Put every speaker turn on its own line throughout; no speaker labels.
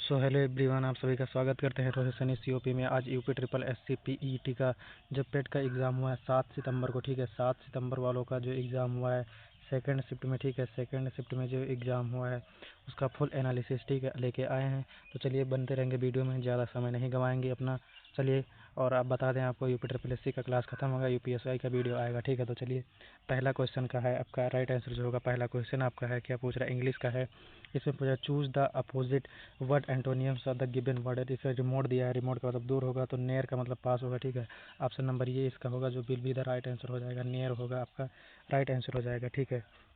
So hello everyone, आप सभी का स्वागत करते हैं रोहित सनी सीओपी में। आज यूपी ट्रिपल एससी पीईटी का जब पेट का एग्ज़ाम हुआ है 7 सितंबर को, ठीक है। 7 सितंबर वालों का जो एग्ज़ाम हुआ है सेकंड शिफ्ट में, ठीक है। सेकंड शिफ्ट में जो एग्ज़ाम हुआ है उसका फुल एनालिसिस, ठीक है, लेके आए हैं। तो चलिए बनते रहेंगे वीडियो में, ज़्यादा समय नहीं गंवाएंगे अपना। चलिए, और आप बता दें आपको यूपी ट्रिपल एससी का क्लास खत्म होगा, यूपीएसआई का वीडियो आएगा, ठीक है। तो चलिए, पहला क्वेश्चन का है आपका राइट आंसर जो होगा। पहला क्वेश्चन आपका है, क्या पूछ रहा है, इंग्लिश का है। इसमें पूछा choose the opposite word एंटोनियम्स of the given word है। इसे रिमोट दिया है, रिमोट का मतलब दूर होगा, तो नियर का मतलब पास होगा, ठीक है। ऑप्शन नंबर ये इसका होगा, जो will be the right answer हो जाएगा। नियर होगा आपका राइट आंसर हो जाएगा, ठीक है।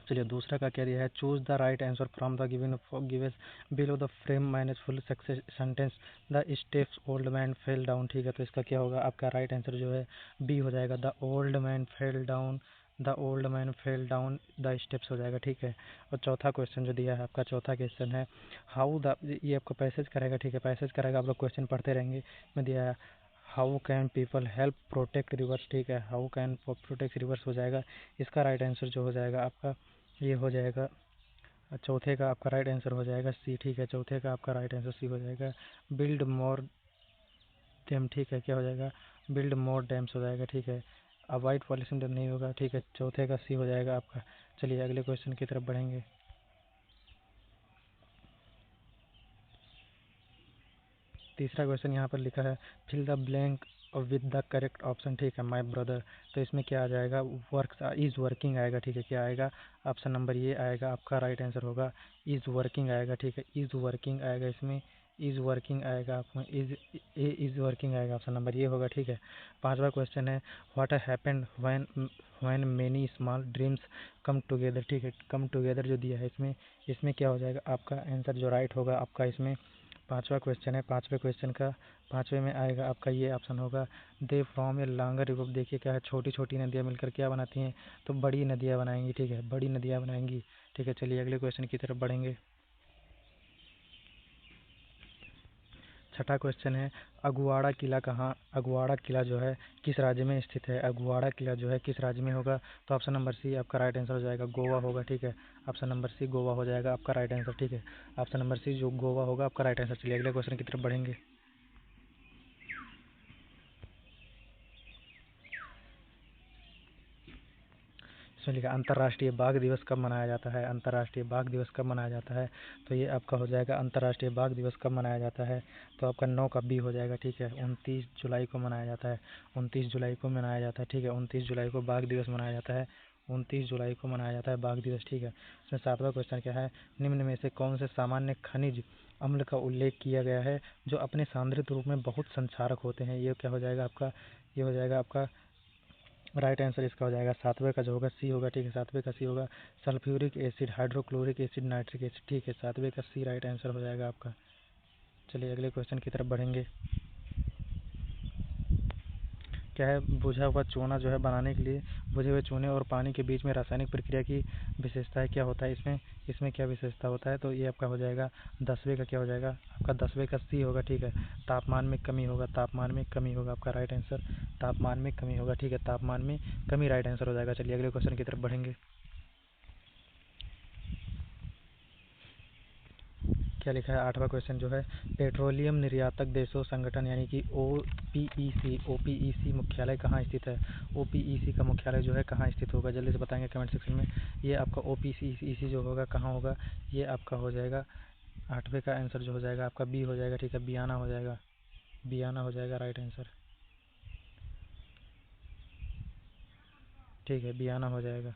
चलिए, दूसरा का क्या दिया है, choose the right answer from the given given below the frame minus full success sentence the steps old man fell down, ठीक है। तो इसका क्या होगा, आपका राइट आंसर जो है बी हो जाएगा, the old man fell down, the old man fell down the steps हो जाएगा, ठीक है। और चौथा क्वेश्चन जो दिया है आपका, चौथा क्वेश्चन है हाउ द, ये आपको पैसेज करेगा, ठीक है, पैसेज करेगा, आप लोग क्वेश्चन पढ़ते रहेंगे। में दिया है how can people help protect reverse, ठीक है। हाउ कैन प्रोटेक्ट रिवर्स हो जाएगा। इसका राइट आंसर जो हो जाएगा आपका ये हो जाएगा, चौथे का आपका राइट आंसर हो जाएगा सी, ठीक है। चौथे का आपका राइट आंसर सी हो जाएगा, बिल्ड मोर डैम, ठीक है। क्या हो जाएगा, बिल्ड मोर डैम्स हो जाएगा, ठीक है। अवॉइड पॉल्यूशन डैम नहीं होगा, ठीक है। चौथे का सी हो जाएगा आपका। चलिए अगले क्वेश्चन की तरफ बढ़ेंगे। तीसरा क्वेश्चन यहाँ पर लिखा है fill the blank with the correct option, ठीक है। माय ब्रदर, तो इसमें क्या आ जाएगा, वर्क इज़ वर्किंग आएगा, ठीक है। क्या आएगा, ऑप्शन नंबर ये आएगा, आपका राइट आंसर होगा इज़ वर्किंग आएगा, ठीक है। इज़ वर्किंग आएगा, इसमें इज़ वर्किंग आएगा, आपको इज़ वर्किंग आएगा, ऑप्शन नंबर ये होगा, ठीक है। पांचवा क्वेश्चन है what happened when many small dreams come together, ठीक है। कम टुगेदर जो दिया है इसमें क्या हो जाएगा, आपका आंसर जो राइट होगा आपका इसमें पांचवा क्वेश्चन है। पांचवें क्वेश्चन का पांचवें में आएगा आपका ये ऑप्शन होगा they from a longer river. देखिए क्या है, छोटी छोटी नदियाँ मिलकर क्या बनाती हैं, तो बड़ी नदियाँ बनाएंगी, ठीक है, बड़ी नदियाँ बनाएंगी, ठीक है। चलिए अगले क्वेश्चन की तरफ बढ़ेंगे। छठा क्वेश्चन है अगुआड़ा किला कहाँ, अगुआड़ा किला जो है किस राज्य में स्थित है। अगुआड़ा किला जो है किस राज्य में होगा, तो ऑप्शन नंबर सी आपका राइट आंसर हो जाएगा, गोवा होगा, ठीक है। ऑप्शन नंबर सी गोवा हो जाएगा आपका राइट आंसर, ठीक है। ऑप्शन नंबर सी जो गोवा होगा आपका राइट आंसर। चलिए अगले क्वेश्चन की तरफ बढ़ेंगे। इसमें लिखा अंतर्राष्ट्रीय बाघ दिवस कब मनाया जाता है। अंतर्राष्ट्रीय बाघ दिवस कब मनाया जाता है, तो ये आपका हो जाएगा अंतर्राष्ट्रीय बाघ दिवस कब मनाया जाता है, तो आपका 9 का बी हो जाएगा, ठीक है। 29 जुलाई को मनाया जाता है, 29 जुलाई को मनाया जाता है, ठीक है। 29 जुलाई को बाघ दिवस मनाया जाता है, 29 जुलाई को मनाया जाता है बाघ दिवस, ठीक है। इसमें सातवां क्वेश्चन क्या है, निम्न में से कौन से सामान्य खनिज अम्ल का उल्लेख किया गया है जो अपने सांद्रित रूप में बहुत संक्षारक होते हैं। ये क्या हो जाएगा आपका, ये हो जाएगा आपका राइट आंसर इसका हो जाएगा सातवें का जो होगा सी होगा, ठीक है। सातवें का सी होगा sulphuric acid, hydrochloric acid, nitric acid, ठीक है। सातवें का सी राइट आंसर हो जाएगा आपका। चलिए अगले क्वेश्चन की तरफ बढ़ेंगे। क्या है, बुझा हुआ चूना जो है बनाने के लिए बुझे हुए चूने और पानी के बीच में रासायनिक प्रक्रिया की विशेषता है, क्या होता है इसमें, इसमें क्या विशेषता होता है, तो ये आपका हो जाएगा 10वें का क्या हो जाएगा आपका 10वें का सी होगा, ठीक है। तापमान में कमी होगा, तापमान में कमी होगा आपका राइट आंसर, तापमान में कमी होगा, ठीक है। तापमान में कमी राइट आंसर हो जाएगा। चलिए अगले क्वेश्चन की तरफ बढ़ेंगे। क्या लिखा है, आठवां क्वेश्चन जो है पेट्रोलियम निर्यातक देशों संगठन यानी कि ओपीईसी मुख्यालय कहाँ स्थित है। ओपीईसी का मुख्यालय जो है कहाँ स्थित होगा, जल्दी से बताएंगे कमेंट सेक्शन में। ये आपका ओपीईसी जो होगा कहाँ होगा, ये आपका हो जाएगा आठवें का आंसर जो हो जाएगा आपका बी हो जाएगा, ठीक है। बियाना हो जाएगा, बियाना हो जाएगा राइट आंसर, ठीक है। बियाना हो जाएगा,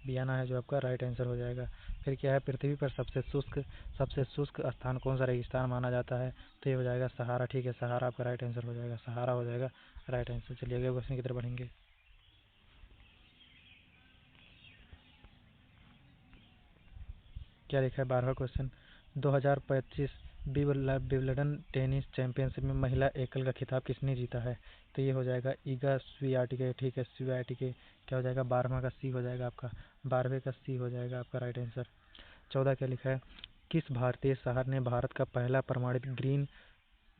बियाना है जो आपका राइट आंसर हो जाएगा। फिर क्या है, पृथ्वी पर सबसे शुष्क स्थान कौन सा रेगिस्तान माना जाता है, तो ये हो जाएगा सहारा, ठीक है। सहारा आपका राइट आंसर हो जाएगा, सहारा हो जाएगा राइट आंसर। चलिए अगले क्वेश्चन की तरफ बढ़ेंगे। क्या लिखा है, 12वां क्वेश्चन 2025 विंबलडन टेनिस चैंपियनशिप में महिला एकल का खिताब किसने जीता है, तो ये हो जाएगा ईगा स्वियाटेक, ठीक है। स्वियाटेक क्या हो जाएगा, 12वां का सी हो जाएगा आपका, 12वें का सी हो जाएगा आपका राइट आंसर। 14 क्या लिखा है, किस भारतीय शहर ने भारत का पहला प्रमाणित ग्रीन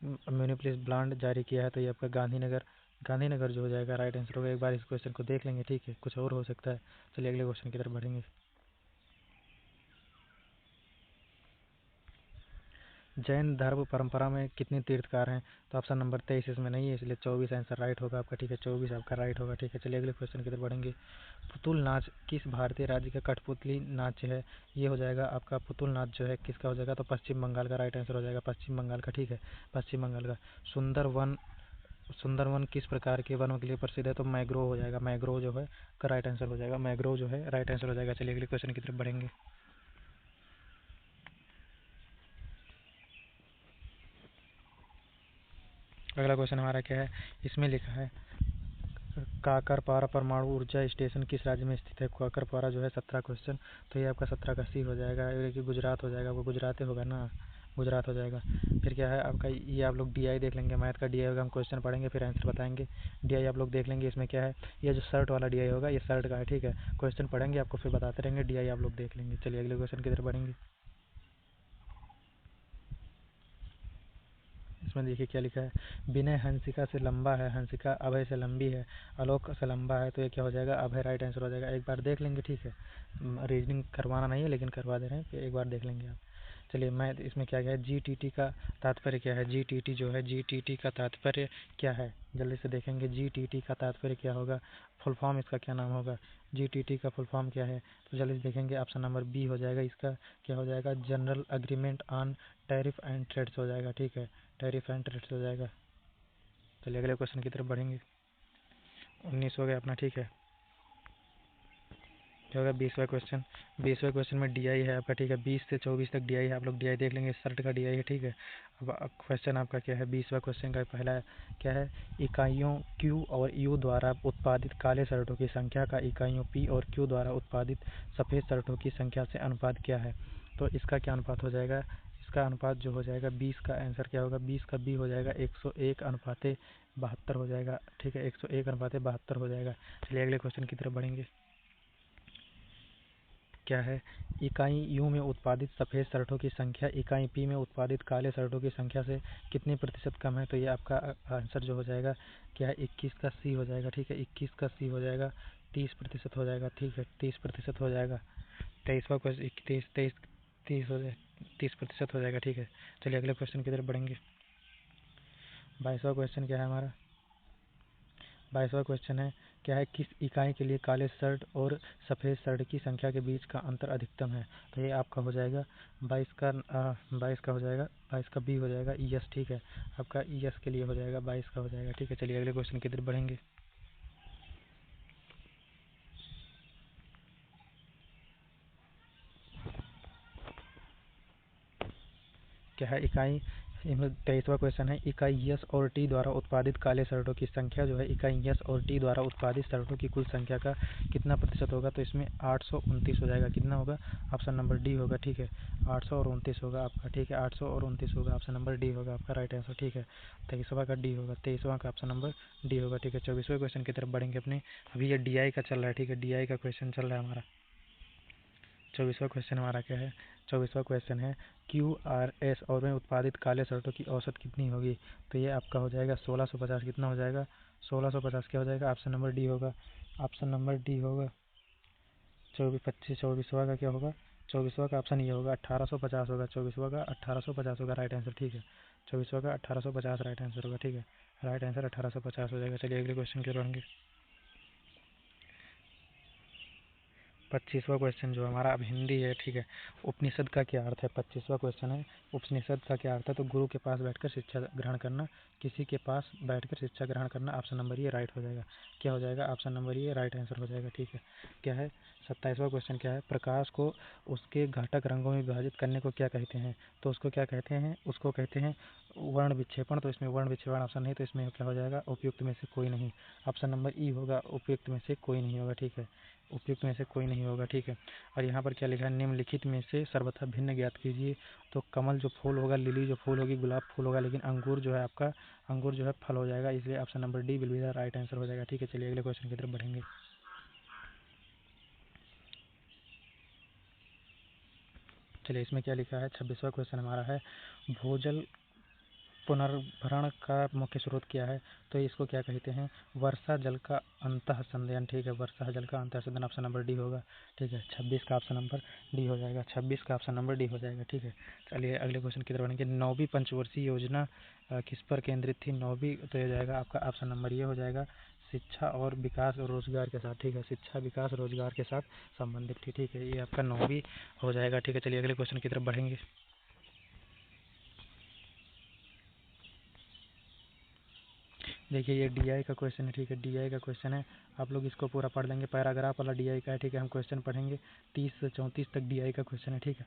म्यूनिसिपल प्लांट जारी किया है, तो ये आपका गांधीनगर, गांधीनगर जो हो जाएगा राइट आंसर होगा। एक बार इस क्वेश्चन को देख लेंगे, ठीक है, कुछ और हो सकता है। चलिए अगले क्वेश्चन की तरफ बढ़ेंगे। जैन धर्म परंपरा में कितने तीर्थकार हैं? तो ऑप्शन नंबर 23 इसमें नहीं है, इसलिए 24 आंसर राइट होगा आपका, ठीक है, 24 आपका राइट होगा, ठीक है। चलिए अगले क्वेश्चन की तरफ बढ़ेंगे। पुतुल नाच किस भारतीय राज्य का कठपुतली नाच है? ये हो जाएगा आपका पुतुल नाच जो है किसका हो जाएगा? तो पश्चिम बंगाल का राइट आंसर हो जाएगा, पश्चिम बंगाल का, ठीक है, पश्चिम बंगाल का। सुंदरवन, सुंदरवन किस प्रकार के वनों के लिए प्रसिद्ध है? तो मैग्रोव हो जाएगा, मैग्रोव जो है का राइट आंसर हो जाएगा, मैग्रोव जो है राइट आंसर हो जाएगा। चलिए अगले क्वेश्चन की तरफ बढ़ेंगे। अगला क्वेश्चन हमारा क्या है? इसमें लिखा है काकरपारा परमाणु ऊर्जा स्टेशन किस राज्य में स्थित है? काकरपारा जो है 17 क्वेश्चन, तो ये आपका 17 का सी हो जाएगा, ये कि गुजरात हो जाएगा, वो गुजरात ही होगा ना, गुजरात हो जाएगा। फिर क्या है आपका, ये आप लोग डीआई देख लेंगे, मैथ का डीआई होगा, हम क्वेश्चन पढ़ेंगे फिर आंसर बताएंगे। डीआई आप लोग देख लेंगे, इसमें क्या है, ये जो शर्ट वाला डीआई होगा ये शर्ट का है, ठीक है, क्वेश्चन पढ़ेंगे आपको फिर बताते रहेंगे, डीआई आप लोग देख लेंगे। चलिए अगले क्वेश्चन की तरफ बढ़ेंगे। इसमें देखिए क्या लिखा है, विनय हंसिका से लंबा है, हंसिका अभय से लंबी है, आलोक से लंबा है, तो ये क्या हो जाएगा? अभय राइट आंसर हो जाएगा। एक बार देख लेंगे, ठीक है, रीजनिंग करवाना नहीं है लेकिन करवा दे रहे हैं, फिर एक बार देख लेंगे आप। चलिए मैं इसमें क्या क्या है, जीटीटी का तात्पर्य क्या है? जीटीटी जो है, जीटीटी का तात्पर्य क्या है? जल्दी से देखेंगे जीटीटी का तात्पर्य क्या होगा, फुल फॉर्म इसका क्या नाम होगा, जीटीटी का फुल फॉर्म क्या है? तो जल्दी से देखेंगे, ऑप्शन नंबर बी हो जाएगा इसका, क्या हो जाएगा? General agreement on tariff and trades हो जाएगा, ठीक है, टैरिफ एंड ट्रेड्स हो जाएगा। चलिए अगले क्वेश्चन की तरफ बढ़ेंगे। 19 हो गया अपना, ठीक है, क्या होगा 20वां क्वेश्चन? 20वें क्वेश्चन में डीआई है आपका, ठीक है, 20 से 24 तक डीआई है, आप लोग डीआई देख लेंगे, शर्ट का डीआई है, ठीक है। अब क्वेश्चन आपका क्या है? 20वां क्वेश्चन का पहला क्या है? इकाइयों क्यू और यू द्वारा उत्पादित काले शर्टों की संख्या का इकाइयों पी और क्यू द्वारा उत्पादित सफ़ेद शर्टों की संख्या से अनुपात क्या है? तो इसका क्या अनुपात हो जाएगा? इसका अनुपात जो हो जाएगा 20 का आंसर क्या होगा? 20 का बी हो जाएगा 101 अनुपाते 72 हो जाएगा, ठीक है, 101 अनुपाते 72 हो जाएगा। चलिए अगले क्वेश्चन की तरफ बढ़ेंगे। क्या है? इकाई यू में उत्पादित सफ़ेद शर्टों की संख्या इकाई पी में उत्पादित काले शर्टों की संख्या से कितने प्रतिशत कम है? तो ये आपका आंसर जो हो जाएगा क्या है? 21 का सी हो जाएगा, ठीक है, 21 का सी हो जाएगा, 30% हो जाएगा, ठीक है, 30% हो जाएगा। 23वां क्वेश्चन 30 हो जाए, 30% हो जाएगा, ठीक है। चलिए अगले क्वेश्चन की तरफ बढ़ेंगे। 22वां क्वेश्चन क्या है हमारा? 22वां क्वेश्चन है क्या है? किस इकाई के लिए काले शर्ट और सफ़ेद शर्ट की संख्या के बीच का अंतर अधिकतम है? तो ये आपका हो जाएगा 22 का हो जाएगा, 22 का बी हो जाएगा ईएस, ठीक है, आपका ईएस के लिए हो जाएगा, 22 का हो जाएगा, ठीक है। चलिए अगले क्वेश्चन की तरफ बढ़ेंगे। क्या है? इकाई 23वां क्वेश्चन है, इकाई एस और टी द्वारा उत्पादित काले शर्टों की संख्या जो है इकाई एस और टी द्वारा उत्पादित शर्टों की कुल संख्या का कितना प्रतिशत होगा? तो इसमें 829 हो जाएगा, कितना होगा? ऑप्शन नंबर डी होगा, ठीक है, 829 होगा आपका, ठीक है, 829 होगा, ऑप्शन नंबर डी होगा आपका राइट आंसर, ठीक है। 23वां का डी होगा, 23वां का ऑप्शन नंबर डी होगा, ठीक है। 24वें क्वेश्चन की तरफ बढ़ेंगे अपने। अभी ये डीआई का चल रहा है, ठीक है, डीआई का क्वेश्चन चल रहा है हमारा। 24वां क्वेश्चन हमारा क्या है? 24वां क्वेश्चन है क्यू आर एस और में उत्पादित काले शर्टों की औसत कितनी होगी? तो ये आपका हो जाएगा 1650, कितना हो जाएगा? 1650 क्या हो जाएगा? ऑप्शन नंबर डी होगा, ऑप्शन नंबर डी होगा। 24वां का क्या होगा? 24वां का ऑप्शन ये होगा 1850 होगा, 24वां का 1850 होगा राइट आंसर, ठीक है, 24वां का 1850 राइट आंसर होगा, ठीक है, राइट आंसर 1850 हो जाएगा। चलिए अगले क्वेश्चन की ओर बढ़ेंगे। 25वां क्वेश्चन जो हमारा अब हिंदी है, ठीक है, उपनिषद का क्या अर्थ है? 25वां क्वेश्चन है उपनिषद का क्या अर्थ है? तो गुरु के पास बैठकर शिक्षा ग्रहण करना, किसी के पास बैठकर शिक्षा ग्रहण करना, ऑप्शन नंबर ये राइट हो जाएगा, क्या हो जाएगा? ऑप्शन नंबर ये राइट आंसर हो जाएगा, ठीक है। क्या है? 27वां क्वेश्चन क्या है? प्रकाश को उसके घटक रंगों में विभाजित करने को क्या कहते हैं? तो उसको क्या कहते हैं? उसको कहते हैं वर्ण विक्षेपण। तो इसमें वर्ण विक्षेपण ऑप्शन नहीं, तो इसमें क्या हो जाएगा? उपयुक्त में से कोई नहीं, ऑप्शन नंबर ई होगा, उपयुक्त में से कोई नहीं होगा, ठीक है, उपयुक्त में से कोई नहीं होगा, ठीक है। और यहाँ पर क्या लिखा है? निम्नलिखित में से सर्वथा भिन्न ज्ञात कीजिए। तो कमल जो फूल होगा, लिली जो फूल होगी, गुलाब फूल होगा, लेकिन अंगूर जो है आपका, अंगूर जो है फल हो जाएगा, इसलिए option number D will be the right answer हो जाएगा, ठीक है। चलिए अगले क्वेश्चन की तरफ बढ़ेंगे। चलिए इसमें क्या लिखा है? 26वां क्वेश्चन हमारा है भोजल पुनर्भरण का मुख्य स्रोत क्या है? तो इसको क्या कहते हैं? वर्षा जल का अंतः संचयन। ठीक है, वर्षा जल का अंतः संचयन ऑप्शन नंबर डी होगा। ठीक है, 26 का ऑप्शन नंबर डी हो जाएगा। 26 का ऑप्शन नंबर डी हो जाएगा। ठीक है, चलिए अगले क्वेश्चन की तरफ बढ़ेंगे। 9वीं पंचवर्षीय योजना किस पर केंद्रित थी? 9वीं तो ये हो जाएगा आपका ऑप्शन नंबर ये हो जाएगा, शिक्षा और विकास और रोजगार के साथ। ठीक है, शिक्षा विकास रोजगार के साथ संबंधित थी। ठीक है, ये आपका 9वीं हो जाएगा। ठीक है, चलिए अगले क्वेश्चन की तरफ बढ़ेंगे। देखिए ये डीआई का क्वेश्चन है। ठीक है, डीआई का क्वेश्चन है, आप लोग इसको पूरा पढ़ लेंगे। पैराग्राफ वाला डीआई का है। ठीक है, हम क्वेश्चन पढ़ेंगे 30 से 34 तक डीआई का क्वेश्चन है। ठीक है,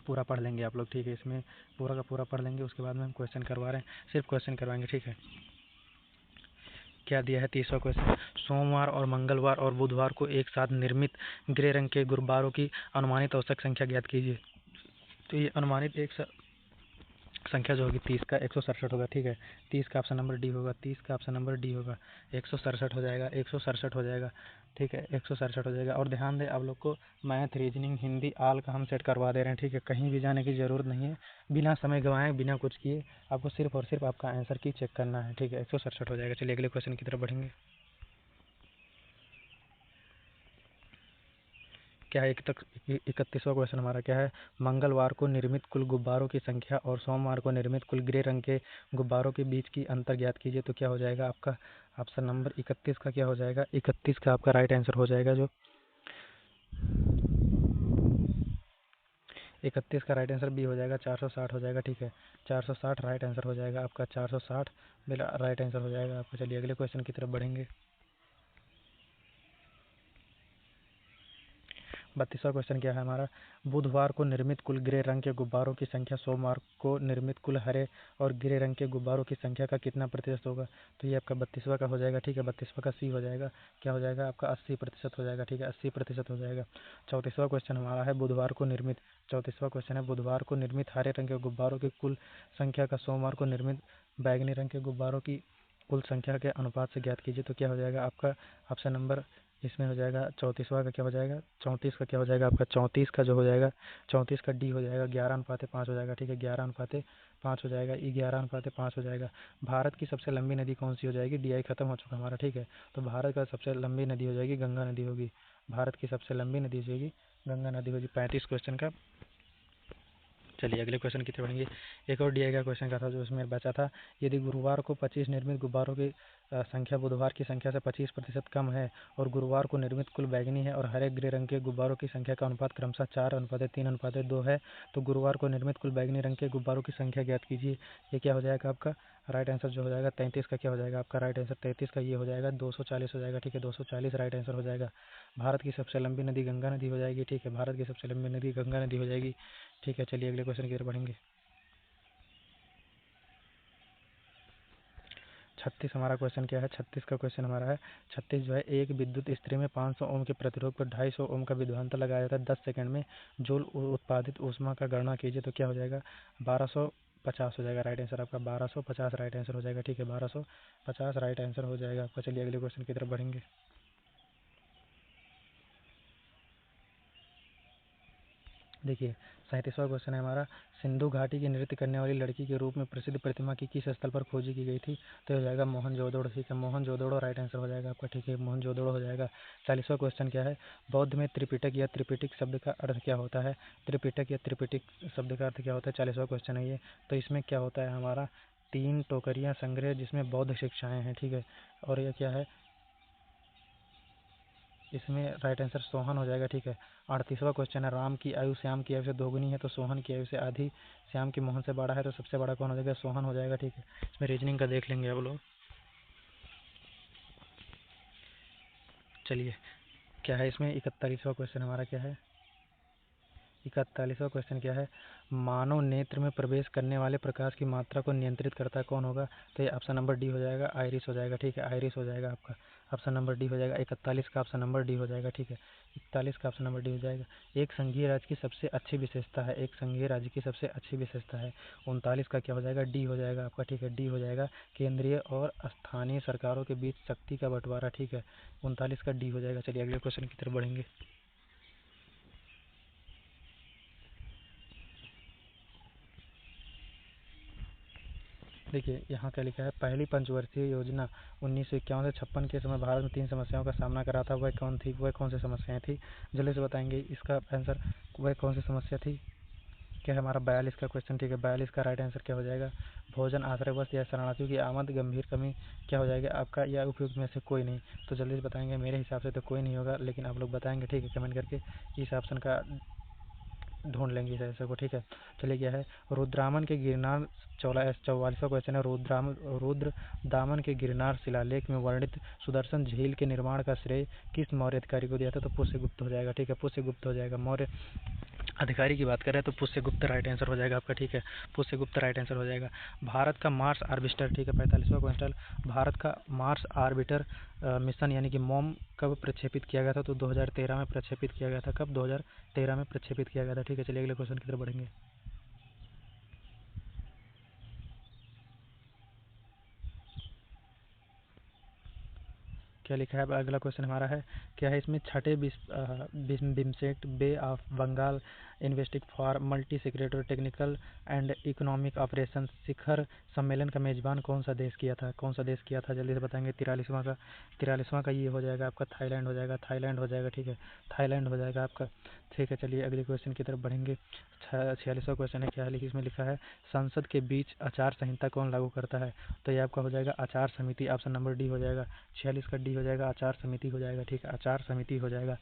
पूरा पढ़ लेंगे आप लोग। ठीक है, इसमें पूरा का पूरा पढ़ लेंगे, उसके बाद में हम क्वेश्चन करवा रहे हैं, सिर्फ क्वेश्चन करवाएंगे। ठीक है, क्या दिया है 30वां क्वेश्चन? सोमवार और मंगलवार और बुधवार को एक साथ निर्मित ग्रे रंग के गुब्बारों की अनुमानित औसत संख्या ज्ञात कीजिए। तो ये अनुमानित एक संख्या जो होगी 30 का 167 होगा। ठीक है, 30 का ऑप्शन नंबर डी होगा। 30 का ऑप्शन नंबर डी होगा, 167 हो जाएगा। 167 हो जाएगा। ठीक है, 167 हो जाएगा। और ध्यान दें, आप लोग को मैथ, रीजनिंग, हिंदी आल का हम सेट करवा दे रहे हैं। ठीक है, कहीं भी जाने की ज़रूरत नहीं है, बिना समय गंवाए, बिना कुछ किए, आपको सिर्फ और सिर्फ आपका आंसर की चेक करना है। ठीक है, 167 हो जाएगा। चलिए अगले क्वेश्चन की तरफ बढ़ेंगे। क्या है 31वां क्वेश्चन हमारा क्या है? मंगलवार को निर्मित कुल गुब्बारों की संख्या और सोमवार को निर्मित कुल ग्रे रंग के गुब्बारों के बीच की अंतर ज्ञात कीजिए। तो क्या हो जाएगा आपका ऑप्शन नंबर 31 का क्या हो जाएगा? 31 का आपका राइट आंसर हो जाएगा। जो 31 का राइट आंसर बी हो जाएगा, 460 हो जाएगा। ठीक है, 460 राइट आंसर हो जाएगा आपका। 460 मेरा राइट आंसर हो जाएगा आपका। चलिए अगले क्वेश्चन की तरफ बढ़ेंगे। 32वां क्वेश्चन क्या है हमारा? बुधवार को निर्मित कुल ग्रे रंग के गुब्बारों की संख्या सोमवार को निर्मित कुल हरे और ग्रे रंग के गुब्बारों की संख्या का कितना प्रतिशत होगा? तो ये आपका 32वां का हो जाएगा। ठीक है, 32वां का सी हो जाएगा। क्या हो जाएगा आपका? 80% हो जाएगा। ठीक है, 80% हो जाएगा। 34वां क्वेश्चन हमारा है बुधवार को निर्मित 34वां क्वेश्चन है बुधवार को निर्मित हरे रंग के गुब्बारों की कुल संख्या का सोमवार को निर्मित बैगनी रंग के गुब्बारों की कुल संख्या के अनुपात से ज्ञात कीजिए। तो क्या हो जाएगा आपका ऑप्शन नंबर इसमें हो जाएगा 34वां का क्या हो जाएगा? 34 का क्या हो जाएगा आपका? 34 का जो हो जाएगा, 34 का डी हो जाएगा, 11:5 हो जाएगा। ठीक है, 11:5 हो जाएगा। 11:5 हो जाएगा। भारत की सबसे लंबी नदी कौन सी हो जाएगी? डीआई खत्म हो चुका हमारा। ठीक है, तो भारत का सबसे लंबी नदी हो जाएगी गंगा नदी होगी। भारत की सबसे लंबी नदी हो जाएगी गंगा नदी होगी। 35 क्वेश्चन का। चलिए अगले क्वेश्चन की तरफ बढ़ेंगे। एक और डीआई का क्वेश्चन का था जो उसमें बचा था। यदि गुरुवार को 25 निर्मित गुब्बारों की संख्या बुधवार की संख्या से 25% कम है और गुरुवार को निर्मित कुल बैगनी है और हरे ग्रे रंग के गुब्बारों की संख्या का अनुपात क्रमशः 4:3:2 है, तो गुरुवार को निर्मित कुल बैगनी रंग के गुब्बारों की संख्या ज्ञात कीजिए। ये क्या हो जाएगा आपका राइट आंसर? जो हो जाएगा 33 का क्या हो जाएगा आपका राइट आंसर? 33 का ये हो जाएगा 240 हो जाएगा। ठीक है, 240 राइट आंसर हो जाएगा। भारत की सबसे लंबी नदी गंगा नदी हो जाएगी। ठीक है, भारत की सबसे लंबी नदी गंगा नदी हो जाएगी। ठीक है, चलिए अगले क्वेश्चन की तरफ बढ़ेंगे। 36 हमारा क्वेश्चन क्या है? 36 का क्वेश्चन हमारा है 36 जो है, एक विद्युत स्त्री में 500 ओम के प्रतिरोध पर 250 ओम का विभवांतर लगाया जाता है। 10 सेकंड में जूल उत्पादित ऊष्मा का गणना कीजिए। तो क्या हो जाएगा? 1250 हो जाएगा राइट आंसर आपका। 1250 राइट आंसर हो जाएगा। ठीक है, 1250 राइट आंसर हो जाएगा आपका। चलिए अगले क्वेश्चन की तरफ बढ़ेंगे। देखिए 37वां क्वेश्चन है हमारा, सिंधु घाटी की नृत्य करने वाली लड़की के रूप में प्रसिद्ध प्रतिमा की किस स्थल पर खोजी की गई थी? तो हो जाएगा मोहनजोदड़ो। ठीक है, मोहनजोदड़ो राइट आंसर हो जाएगा आपका। ठीक है, मोहनजोदड़ो हो जाएगा। 40वां क्वेश्चन क्या है? बौद्ध में त्रिपिटक या त्रिपिटिक शब्द का अर्थ क्या होता है? त्रिपिटक या त्रिपिटिक शब्द का अर्थ क्या होता है? 40वां क्वेश्चन है ये। तो इसमें क्या होता है हमारा? 3 टोकरियाँ संग्रह जिसमें बौद्ध शिक्षाएं हैं। ठीक है, और ये क्या है? इसमें राइट आंसर सोहन हो जाएगा। ठीक है, 38वां क्वेश्चन है, राम की आयु श्याम की आयु से दोगुनी है तो सोहन की आयु से आधी, श्याम की मोहन से बड़ा है तो सबसे बड़ा कौन हो जाएगा? सोहन हो जाएगा। ठीक है, इसमें रीजनिंग का देख लेंगे अब लोग। चलिए क्या है इसमें? 41वां क्वेश्चन हमारा क्या है? 41वां क्वेश्चन क्या है? मानव नेत्र में प्रवेश करने वाले प्रकाश की मात्रा को नियंत्रित करता कौन होगा? तो ये ऑप्शन नंबर डी हो जाएगा, आइरिस हो जाएगा। ठीक है, आइरिस हो जाएगा आपका। ऑप्शन नंबर डी हो जाएगा। 41 का ऑप्शन नंबर डी हो जाएगा। ठीक है, 41 का ऑप्शन नंबर डी हो जाएगा। एक संघीय राज्य की सबसे अच्छी विशेषता है, एक संघीय राज्य की सबसे अच्छी विशेषता है। 39 का क्या हो जाएगा? डी हो जाएगा आपका। ठीक है, डी हो जाएगा, केंद्रीय और स्थानीय सरकारों के बीच शक्ति का बंटवारा। ठीक है, 39 का डी हो जाएगा। चलिए अगले क्वेश्चन की तरफ बढ़ेंगे। देखिए यहाँ क्या लिखा है, पहली पंचवर्षीय योजना 1951 से 56 के समय भारत में 3 समस्याओं का सामना करा था, वह कौन थी, वह कौन सी समस्याएं थी, जल्दी से बताएंगे इसका आंसर। वह कौन सी समस्या थी, क्या है हमारा 42 का क्वेश्चन, ठीक है। 42 का राइट आंसर क्या हो जाएगा, भोजन, आश्रय, वस्त्र या शरणार्थियों की आमद, गंभीर कमी क्या हो जाएगा आपका, या उपयुक्त में से कोई नहीं। तो जल्दी से बताएंगे, मेरे हिसाब से तो कोई नहीं होगा, लेकिन आप लोग बताएंगे, ठीक है, कमेंट करके इस ऑप्शन का ढूंढ लेंगे इस आंसर को, ठीक है। चलिए क्या है, रुद्रामन के गिरनार 44वां क्वेश्चन है, रुद्र दामन के गिरनार शिलालेख में वर्णित सुदर्शन झील के निर्माण का श्रेय किस मौर्य अधिकारी को दिया था, तो पुष्यगुप्त हो जाएगा, ठीक है, पुष्यगुप्त हो जाएगा। मौर्य अधिकारी की बात करें तो पुष्यगुप्त राइट आंसर हो जाएगा आपका, ठीक है, पुष्यगुप्त राइट आंसर हो जाएगा। भारत का मार्स आर्बिटर, ठीक है, 45वां क्वेश्चन, भारत का मार्स आर्बिटर मिशन यानी कि मॉम कब प्रक्षेपित किया गया था, तो 2013 में प्रक्षेपित किया गया था। कब, 2013 में प्रक्षेपित किया गया था, ठीक है। चलिए अगले क्वेश्चन की तरफ बढ़ेंगे। क्या लिखा है, अगला क्वेश्चन हमारा है, क्या है इसमें, छठे BIMSTEC Bay of Bengal investing for multi secretary technical and economic operation शिखर सम्मेलन का मेजबान कौन सा देश किया था, कौन सा देश किया था, जल्दी से बताएंगे। 43वां का ये हो जाएगा आपका, थाईलैंड हो जाएगा, थाईलैंड हो जाएगा, ठीक है, थाईलैंड हो जाएगा आपका, ठीक है। चलिए अगले क्वेश्चन की तरफ बढ़ेंगे। 46वां क्वेश्चन है, क्या है इसमें लिखा है, संसद के बीच आचार संहिता कौन लागू करता है, तो ये आपका हो जाएगा आचार समिति, ऑप्शन नंबर डी हो जाएगा। 46 का डी हो जाएगा, आचार समिति हो जाएगा, ठीक है, आचार समिति हो जाएगा,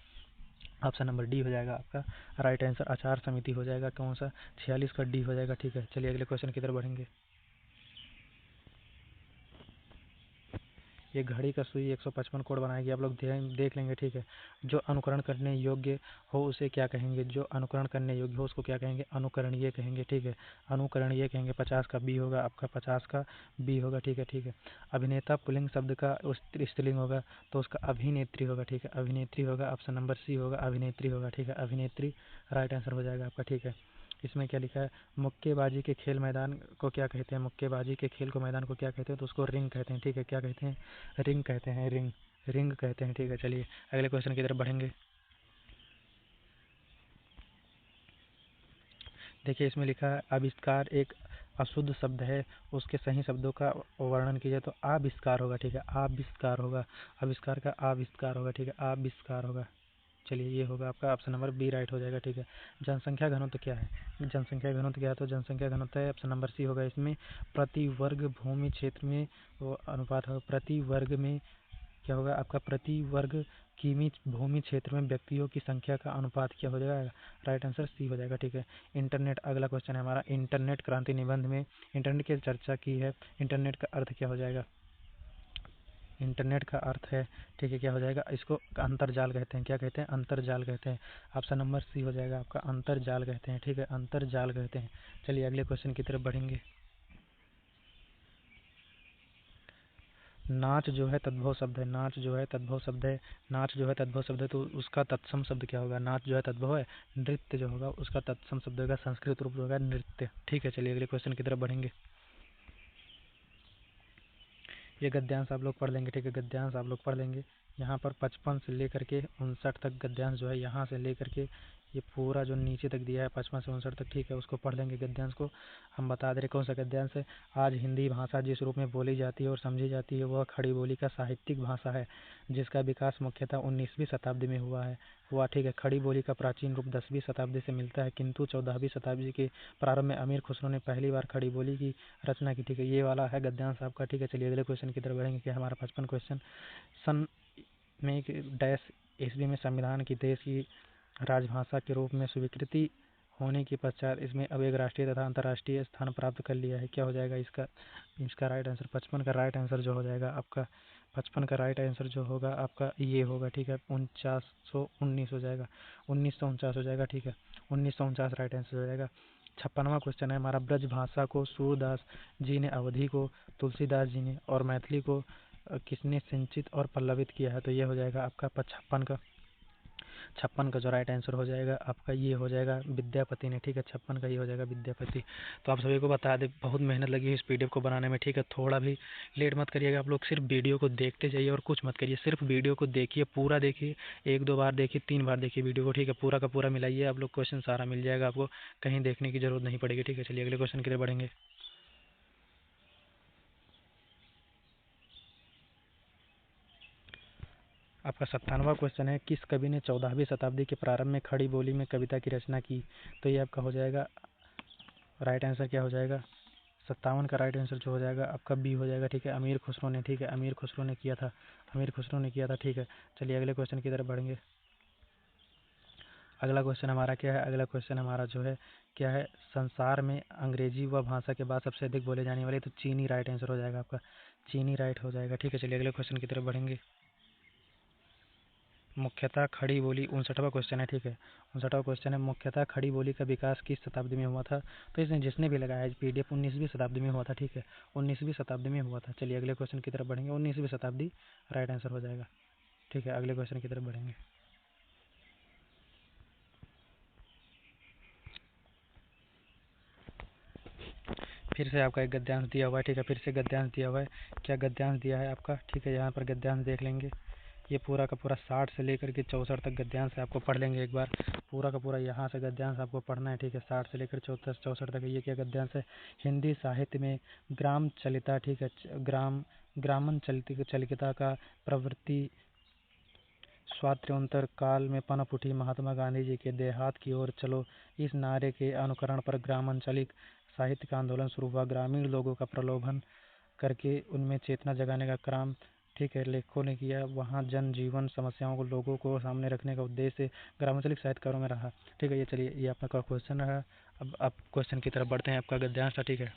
ऑप्शन नंबर डी हो जाएगा आपका राइट आंसर, आचार समिति हो जाएगा, कौन सा, 46 का डी हो जाएगा, ठीक है। चलिए अगले क्वेश्चन की तरफ बढ़ेंगे। ये घड़ी का सुई 155 कोड बनाएगी, आप लोग देख लेंगे, ठीक है। जो अनुकरण करने योग्य हो उसे क्या कहेंगे, जो अनुकरण करने योग्य हो उसको क्या कहेंगे, अनुकरणीय कहेंगे, ठीक है, अनुकरणीय कहेंगे। 50 का बी होगा आपका, 50 का बी होगा, ठीक है, ठीक है। अभिनेता पुल्लिंग शब्द का स्त्रीलिंग होगा तो उसका अभिनेत्री होगा, ठीक है, अभिनेत्री होगा, ऑप्शन नंबर सी होगा, अभिनेत्री होगा, ठीक है, अभिनेत्री राइट आंसर हो जाएगा आपका, ठीक है। इसमें क्या लिखा है, मुक्केबाजी के खेल मैदान को क्या कहते हैं, मुक्केबाजी के खेल को मैदान को क्या कहते हैं, तो उसको रिंग कहते हैं, ठीक है, क्या कहते हैं, रिंग कहते हैं, रिंग, रिंग कहते हैं, ठीक है। चलिए अगले क्वेश्चन की तरफ बढ़ेंगे। देखिए इसमें लिखा है, आविष्कार एक अशुद्ध शब्द है, उसके सही शब्दों का वर्णन कीजिए, तो आविष्कार होगा, ठीक है, आविष्कार होगा, आविष्कार का आविष्कार होगा, ठीक है, आविष्कार होगा। चलिए ये होगा आपका ऑप्शन नंबर बी राइट हो जाएगा, ठीक है। जनसंख्या घनत्व क्या है, जनसंख्या घनत्व क्या है, तो जनसंख्या घनत्व है, ऑप्शन नंबर सी होगा इसमें, प्रति वर्ग भूमि क्षेत्र में वो अनुपात होगा, प्रति वर्ग में क्या होगा आपका, प्रति वर्ग किमी भूमि क्षेत्र में व्यक्तियों की संख्या का अनुपात क्या हो जाएगा, राइट आंसर सी हो जाएगा, ठीक है। इंटरनेट, अगला क्वेश्चन है हमारा, इंटरनेट क्रांति निबंध में इंटरनेट की चर्चा की है, इंटरनेट का अर्थ क्या हो जाएगा, इंटरनेट का अर्थ है, ठीक है, क्या हो जाएगा, इसको अंतरजाल कहते हैं, क्या कहते हैं, अंतरजाल कहते हैं, ऑप्शन नंबर सी हो जाएगा आपका, अंतरजाल कहते हैं, ठीक है, अंतरजाल कहते हैं। चलिए अगले क्वेश्चन की तरफ बढ़ेंगे। नाच जो है तद्भव शब्द है, नाच जो है तद्भव शब्द है, नाच जो है तद्भव शब्द है, तो उसका तत्सम शब्द क्या होगा, नाच जो है तद्भव है, नृत्य जो होगा उसका तत्सम शब्द होगा, संस्कृत रूप होगा नृत्य, ठीक है। चलिए अगले क्वेश्चन की तरफ बढ़ेंगे। ये गद्यांश आप लोग पढ़ लेंगे, ठीक है, गद्यांश आप लोग पढ़ लेंगे। यहाँ पर 55 से लेकर के 59 तक गद्यांश जो है, यहाँ से लेकर के ये पूरा जो नीचे तक दिया है 55 से 59 तक, ठीक है, उसको पढ़ लेंगे गद्यांश को। हम बता दे रहे कौन सा गद्यांश है। आज हिंदी भाषा जिस रूप में बोली जाती है और समझी जाती है वह खड़ी बोली का साहित्यिक भाषा है, जिसका विकास मुख्यतः 19वीं शताब्दी में हुआ, ठीक है। खड़ी बोली का प्राचीन रूप 10वीं शताब्दी से मिलता है, किंतु 14वीं शताब्दी के प्रारंभ में अमीर खुसरो ने पहली बार खड़ी बोली की रचना की, ठीक है। ये वाला है गद्यांश आपका, ठीक है। चलिए अगले क्वेश्चन की तरफ बढ़ेंगे, कि हमारा 55 क्वेश्चन, सन में डैश ईस्वी में संविधान की देश की राजभाषा के रूप में स्वीकृति होने के पश्चात इसमें अब एक राष्ट्रीय तथा अंतर्राष्ट्रीय स्थान प्राप्त कर लिया है, क्या हो जाएगा इसका, इसका राइट आंसर 55 का राइट आंसर जो हो जाएगा आपका, 55 का राइट आंसर जो होगा आपका ये होगा, ठीक है, 1919 हो जाएगा, 1949 हो जाएगा, ठीक है, 1949 राइट आंसर हो जाएगा। 56वां क्वेश्चन है हमारा, ब्रज भाषा को सूरदास जी ने, अवधी को तुलसीदास जी ने और मैथिली को किसने सिंचित और पल्लवित किया है, तो ये हो जाएगा आपका 56 का जो राइट आंसर हो जाएगा आपका ये हो जाएगा विद्यापति ने, ठीक है, 56 का ये हो जाएगा विद्यापति। तो आप सभी को बता दें बहुत मेहनत लगी है इस पीडीएफ को बनाने में, ठीक है, थोड़ा भी लेट मत करिएगा, आप लोग सिर्फ वीडियो को देखते जाइए और कुछ मत करिए, सिर्फ वीडियो को देखिए, पूरा देखिए, 1-2 बार देखिए, 3 बार देखिए वीडियो को, ठीक है, पूरा का पूरा मिलाइए, आप लोग क्वेश्चन सारा मिल जाएगा आपको, कहीं देखने की जरूरत नहीं पड़ेगी, ठीक है। चलिए अगले क्वेश्चन के लिए बढ़ेंगे। आपका 97वां क्वेश्चन है, किस कवि ने 14वीं शताब्दी के प्रारंभ में खड़ी बोली में कविता की रचना की? तो ये आपका हो जाएगा, राइट आंसर क्या हो जाएगा? 57 का राइट आंसर जो हो जाएगा आपका बी हो जाएगा। ठीक है, अमीर खुसरो ने। ठीक है, अमीर खुसरो ने किया था, अमीर खुसरो ने किया था। ठीक है, चलिए अगले क्वेश्चन की तरफ बढ़ेंगे। अगला क्वेश्चन हमारा क्या है? अगला क्वेश्चन हमारा जो है क्या है? संसार में अंग्रेजी व भाषा के बाद सबसे अधिक बोले जाने वाले, तो चीनी राइट आंसर हो जाएगा आपका, चीनी राइट हो जाएगा। ठीक है, चलिए अगले क्वेश्चन की तरफ बढ़ेंगे। मुख्यतः खड़ी बोली, 59वां क्वेश्चन है। ठीक है, 59वां क्वेश्चन है, मुख्यतः खड़ी बोली का विकास किस शताब्दी में हुआ था? तो इसने जिसने भी लगाया है पीडीएफ, 19वीं शताब्दी में हुआ था। ठीक है, 19वीं शताब्दी में हुआ था। चलिए अगले क्वेश्चन की तरफ बढ़ेंगे। 19वीं शताब्दी राइट आंसर हो जाएगा। ठीक है, अगले क्वेश्चन की तरफ बढ़ेंगे। फिर से आपका एक गद्यांश दिया हुआ है। ठीक है, फिर से गद्यांश दिया हुआ है। क्या गद्यांश दिया है आपका? ठीक है, यहाँ पर गद्यांश देख लेंगे। ये पूरा का पूरा 60 से लेकर के 64 तक गद्यांश आपको पढ़ लेंगे एक बार। पूरा का पूरा यहाँ से गद्यांश आपको पढ़ना है। ठीक है, 60 से लेकर 64 तक ये क्या गद्यांश है? हिंदी साहित्य में ग्राम चलिता, ठीक है, ग्रामन चलिता का प्रवृत्ति स्वातंत्र्योत्तर काल में पनप उठी। महात्मा गांधी जी के देहात की ओर चलो, इस नारे के अनुकरण पर ग्रामांचलिक साहित्य का आंदोलन शुरू हुआ। ग्रामीण लोगों का प्रलोभन करके उनमें चेतना जगाने का काम, ठीक है, लेखकों ने किया। वहाँ जन जीवन समस्याओं को लोगों को सामने रखने का उद्देश्य ग्रामांचलिक साहित्यकारों में रहा। ठीक है, ये चलिए ये आपका क्वेश्चन रहा। अब आप क्वेश्चन की तरफ बढ़ते हैं। आपका गद्यांश था। ठीक है,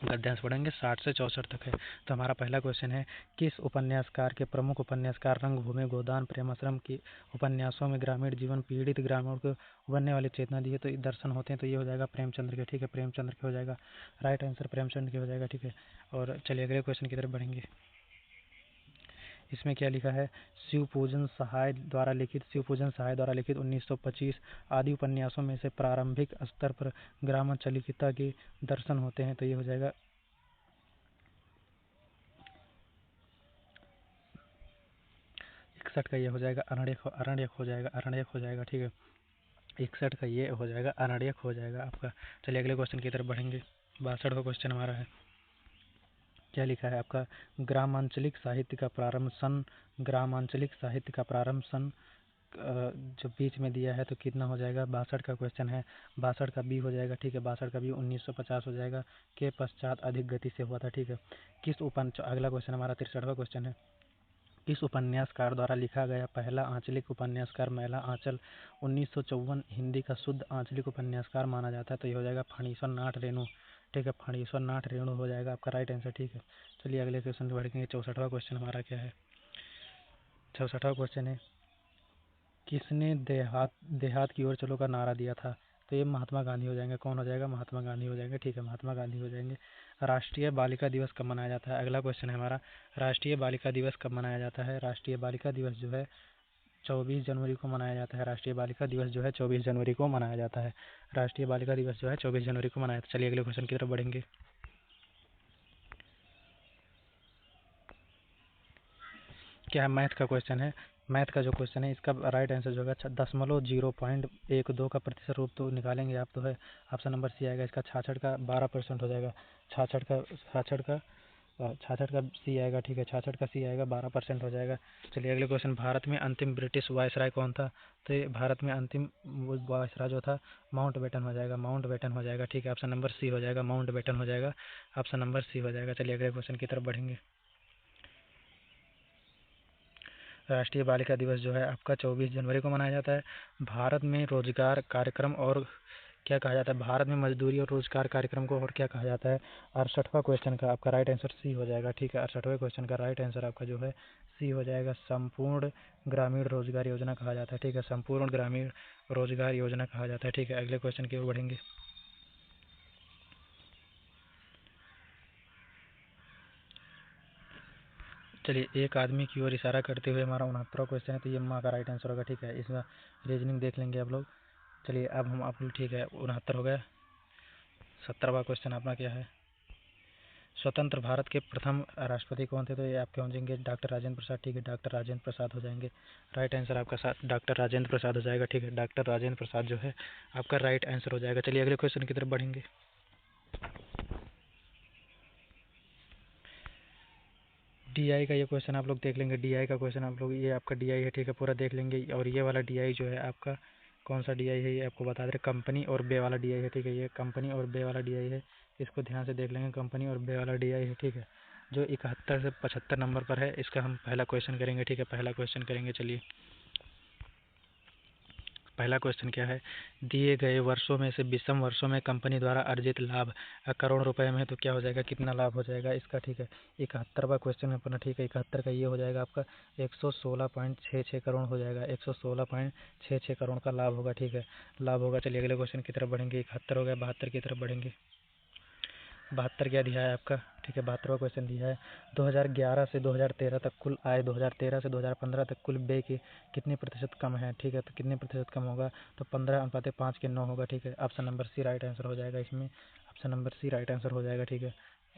गद्यांश पढ़ेंगे 60 से 64 तक है। तो हमारा पहला क्वेश्चन है, किस उपन्यासकार के प्रमुख उपन्यासकार रंगभूमि, गोदान, प्रेमाश्रम के उपन्यासों में ग्रामीण जीवन, पीड़ित ग्रामीणों को उभरने वाली चेतना दी है? तो दर्शन होते हैं। तो ये हो जाएगा प्रेमचंद्र के। ठीक है, प्रेमचंद्र के हो जाएगा राइट आंसर, प्रेमचंद्र के हो जाएगा। ठीक है, और चलिए अगले क्वेश्चन की तरफ बढ़ेंगे। इसमें क्या लिखा है? शिवपूजन सहाय द्वारा लिखित 1925 आदि उपन्यासों में से प्रारंभिक स्तर पर ग्रामांचलिकता के दर्शन होते हैं। तो ये हो जाएगा 61 का ये हो जाएगा अरण्यक हो जाएगा, अरण्यक हो जाएगा। ठीक है, 61 का ये हो जाएगा अरण्यक हो जाएगा आपका। चलिए अगले क्वेश्चन की तरफ बढ़ेंगे। 62वां क्वेश्चन हमारा है, क्या लिखा है आपका? ग्रामांचलिक साहित्य का प्रारंभ सन, ग्रामांचलिक साहित्य का प्रारंभ सन जो बीच में दिया है तो कितना हो जाएगा? 62 का क्वेश्चन है, 62 का बी हो जाएगा। ठीक है, 62 का बी 1950 हो जाएगा, के पश्चात अधिक गति से हुआ था। ठीक है, अगला क्वेश्चन हमारा 63वां क्वेश्चन है, किस उपन्यासकार द्वारा लिखा गया पहला आंचलिक उपन्यासकार मैला आंचल 1954 हिंदी का शुद्ध आंचलिक उपन्यासकार माना जाता है? तो ये हो जाएगा फणीश्वर नाथ रेणु। ठीक है, फणीश्वर नाथ रेणु हो जाएगा आपका राइट आंसर। ठीक है, चलिए अगले क्वेश्चन बढ़ेंगे। 64वां क्वेश्चन हमारा क्या है? 64वां क्वेश्चन है, किसने देहात देहात की ओर चलो का नारा दिया था? तो ये महात्मा गांधी हो जाएंगे। कौन हो जाएगा? महात्मा गांधी हो जाएंगे। ठीक है, महात्मा गांधी हो जाएंगे। राष्ट्रीय बालिका दिवस कब मनाया जाता है? अगला क्वेश्चन है हमारा, राष्ट्रीय बालिका दिवस कब मनाया जाता है? राष्ट्रीय बालिका दिवस जो है 24 जनवरी को मनाया जाता है। राष्ट्रीय बालिका दिवस जो है 24 जनवरी को मनाया जाता है। राष्ट्रीय बालिका दिवस जो है 24 जनवरी को मनाया जाता है। चलिए अगले क्वेश्चन की तरफ बढ़ेंगे। क्या है? मैथ का क्वेश्चन है। मैथ का जो क्वेश्चन है इसका राइट आंसर जो होगा 0.12 का प्रतिशत रूप तो निकालेंगे आप, तो है ऑप्शन नंबर सी आएगा इसका। 66 का 12% हो जाएगा। 66 का सी आएगा। ठीक है, 66 का सी आएगा, 12% हो जाएगा। चलिए अगले क्वेश्चन, भारत में अंतिम ब्रिटिश वायसराय कौन था? तो ये भारत में अंतिम वायसराय जो था माउंट बेटन हो जाएगा, माउंट बेटन हो जाएगा। ठीक है, ऑप्शन नंबर सी हो जाएगा, माउंट बेटन हो जाएगा, ऑप्शन नंबर सी हो जाएगा। चलिए अगले क्वेश्चन की तरफ बढ़ेंगे। राष्ट्रीय बालिका दिवस जो है आपका 24 जनवरी को मनाया जाता है। भारत में रोजगार कार्यक्रम और क्या कहा जाता है? भारत में मजदूरी और रोजगार कार्यक्रम को और क्या कहा जाता है? 68वां क्वेश्चन का आपका राइट आंसर सी हो जाएगा। ठीक है, 68वें क्वेश्चन का राइट आंसर आपका जो है सी हो जाएगा, संपूर्ण ग्रामीण रोजगार योजना कहा जाता है। ठीक है, संपूर्ण ग्रामीण रोजगार योजना कहा जाता है। ठीक है, अगले क्वेश्चन की ओर बढ़ेंगे। चलिए, एक आदमी की ओर इशारा करते हुए हमारा 69वां क्वेश्चन है, तो ये माँ का राइट आंसर होगा। ठीक है, इसका रीजनिंग देख लेंगे आप लोग। चलिए अब हम आप लोग, ठीक है, 69 हो गया। 70वां क्वेश्चन अपना क्या है? स्वतंत्र भारत के प्रथम राष्ट्रपति कौन थे? तो ये आपके हो जाएंगे डॉक्टर राजेंद्र प्रसाद। ठीक है, डॉक्टर राजेंद्र प्रसाद हो जाएंगे। राइट आंसर आपका साथ डॉक्टर राजेंद्र प्रसाद हो जाएगा। ठीक है, डॉक्टर राजेंद्र प्रसाद जो है आपका राइट आंसर हो जाएगा। चलिए अगले क्वेश्चन की तरफ बढ़ेंगे। डीआई का ये क्वेश्चन आप लोग देख लेंगे, डीआई का क्वेश्चन आप लोग, ये आपका डीआई है, ठीक है, पूरा देख लेंगे। और ये वाला डीआई जो है आपका कौन सा डीआई है ये आपको बता दे रहे, कंपनी और बे वाला डीआई है, ठीक है, ये कंपनी और बे वाला डीआई है, इसको ध्यान से देख लेंगे, कंपनी और बे वाला डीआई है, ठीक है, जो 71 से 75 नंबर पर है। इसका हम पहला क्वेश्चन करेंगे, ठीक है, पहला क्वेश्चन करेंगे। चलिए पहला क्वेश्चन क्या है, दिए गए वर्षों में से 20 वर्षों में कंपनी द्वारा अर्जित लाभ करोड़ रुपए में है, तो क्या हो जाएगा, कितना लाभ हो जाएगा इसका, ठीक है। 71वां क्वेश्चन अपना, ठीक है, 71 का ये हो जाएगा आपका 116.66 करोड़ हो जाएगा, 116.66 करोड़ का लाभ होगा, ठीक है, लाभ होगा। चलिए अगले क्वेश्चन की तरफ बढ़ेंगे, 71 हो गया, 72 की तरफ बढ़ेंगे। 72 क्या दिया है आपका, ठीक है, 72वां क्वेश्चन दिया है 2011 से 2013 तक कुल आय 2013 से 2015 तक कुल व्यय के कितने प्रतिशत कम है, ठीक है, तो कितने प्रतिशत कम होगा, तो 15:5 के 9 होगा, ठीक है। Option number C right answer हो जाएगा इसमें, option number C right answer हो जाएगा, ठीक है,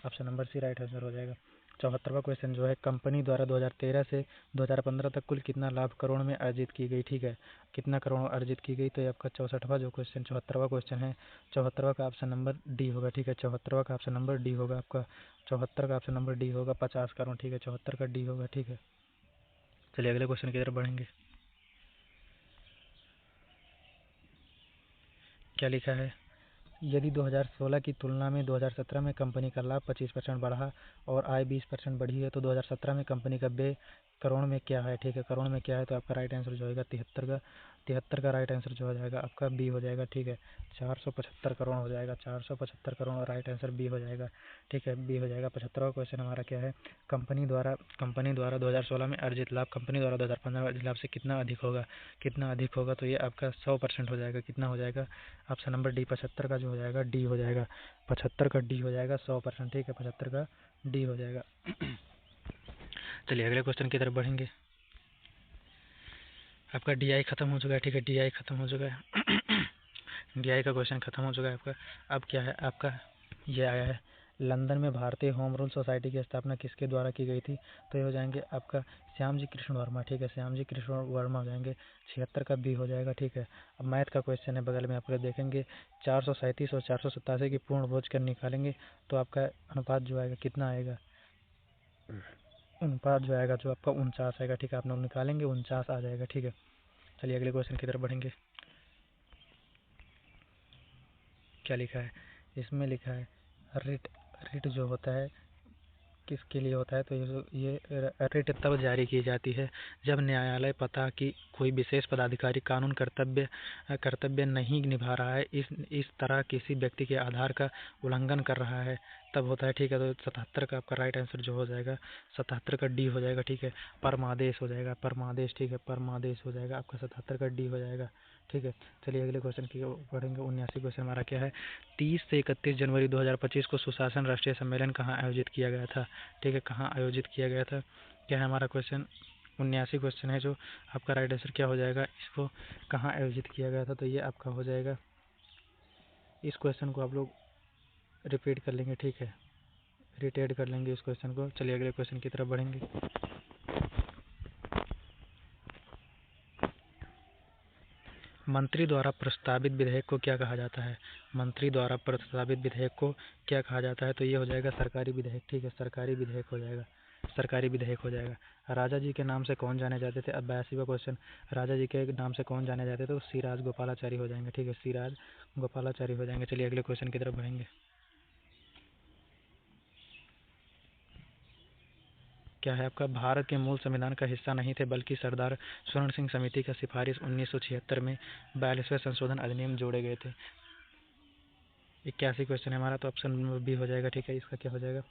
option number C right answer हो जाएगा। 74वां क्वेश्चन जो है, कंपनी द्वारा 2013 से 2015 तक कुल कितना लाभ करोड़ में अर्जित की गई, ठीक है, कितना करोड़ अर्जित की गई, तो ये आपका 64वां जो क्वेश्चन 74वां क्वेश्चन है, 74वां का ऑप्शन नंबर डी होगा, ठीक है, 74वां का ऑप्शन नंबर डी होगा आपका, 74 का ऑप्शन नंबर डी होगा, 50 करोड़, ठीक है, 74 का डी होगा, ठीक है। चलिए अगले क्वेश्चन की तरफ बढ़ेंगे। क्या लिखा है, यदि 2016 की तुलना में 2017 में कंपनी का लाभ 25% बढ़ा और आय 20% बढ़ी है, तो 2017 में कंपनी का व्यय करोड़ में क्या है, ठीक है, करोड़ में क्या है, तो आपका राइट आंसर जो होगा 73 का राइट आंसर जो हो जाएगा आपका बी हो जाएगा, ठीक है, 475 करोड़ हो जाएगा, 475 करोड़ और राइट आंसर बी हो जाएगा, ठीक है, बी हो जाएगा। 75वां क्वेश्चन हमारा क्या है, कंपनी द्वारा 2016 में अर्जित लाभ कंपनी द्वारा 2015 में अर्जित लाभ से कितना अधिक होगा, कितना अधिक होगा, तो ये आपका 100% हो जाएगा, कितना हो जाएगा, ऑप्शन नंबर डी 75 का जो हो जाएगा डी हो जाएगा, 75 का डी हो जाएगा, 100%, ठीक है, 75 का डी हो जाएगा। चलिए अगले क्वेश्चन की तरफ बढ़ेंगे। आपका डी आई खत्म हो चुका है, ठीक है, डी आई खत्म हो चुका है। डी आई का क्वेश्चन खत्म हो चुका है आपका। अब क्या है आपका, ये आया है, लंदन में भारतीय होम रूल सोसाइटी की स्थापना किसके द्वारा की गई थी, तो ये हो जाएंगे आपका श्याम जी कृष्ण वर्मा, ठीक है, श्याम जी कृष्ण वर्मा हो जाएंगे, 76 का बी हो जाएगा, ठीक है। अब मैथ का क्वेश्चन है बगल में, आपको देखेंगे 437 और 487 की पूर्ण भोज कर निकालेंगे, तो आपका अनुपात जो आएगा कितना आएगा, अनुपात जो आएगा जो आपका 49 आएगा, ठीक है, आप लोग निकालेंगे 49 आ जाएगा, ठीक है। चलिए अगले क्वेश्चन की तरफ बढ़ेंगे। क्या लिखा है, इसमें लिखा है रिट, रिट जो होता है किसके लिए होता है, तो ये रिट तब जारी की जाती है जब न्यायालय पता कि कोई विशेष पदाधिकारी कानून कर्तव्य नहीं निभा रहा है, इस तरह किसी व्यक्ति के आधार का उल्लंघन कर रहा है, तब होता है, ठीक है। तो 77 का आपका राइट आंसर जो हो जाएगा 77 का डी हो जाएगा, ठीक है, परमादेश हो जाएगा, परमादेश, ठीक है, परमादेश हो जाएगा आपका 77 का डी हो जाएगा, ठीक है। चलिए अगले क्वेश्चन की पढ़ेंगे। 79 क्वेश्चन हमारा क्या है, 30 से 31 जनवरी 2025 को सुशासन राष्ट्रीय सम्मेलन कहाँ आयोजित किया गया था, ठीक है, कहाँ आयोजित किया गया था, क्या है हमारा क्वेश्चन, 79 क्वेश्चन है जो आपका राइट आंसर क्या हो जाएगा, इसको कहाँ आयोजित किया गया था, तो ये आपका हो जाएगा, इस क्वेश्चन को आप लोग रिपीट कर लेंगे, ठीक है, रिटेड कर लेंगे इस क्वेश्चन को। चलिए अगले क्वेश्चन की तरफ बढ़ेंगे। मंत्री द्वारा प्रस्तावित विधेयक को क्या कहा जाता है, मंत्री द्वारा प्रस्तावित विधेयक को क्या कहा जाता है, तो ये हो जाएगा सरकारी विधेयक, ठीक है, सरकारी विधेयक हो जाएगा, सरकारी विधेयक हो जाएगा। राजा जी के नाम से कौन जाने जाते थे, 82वां क्वेश्चन, राजा जी के नाम से कौन जाने जाते थे, तो सिराज गोपालाचारी हो जाएंगे, ठीक है, सिराज गोपालाचारी हो जाएंगे। चलिए अगले क्वेश्चन की तरफ बढ़ेंगे। क्या है आपका, भारत के मूल संविधान का हिस्सा नहीं थे बल्कि सरदार स्वर्ण सिंह समिति का सिफारिश 1976 में 42वें संशोधन अधिनियम जोड़े गए थे। 81 क्वेश्चन है हमारा, तो ऑप्शन नंबर बी हो जाएगा, ठीक है, इसका क्या हो जाएगा,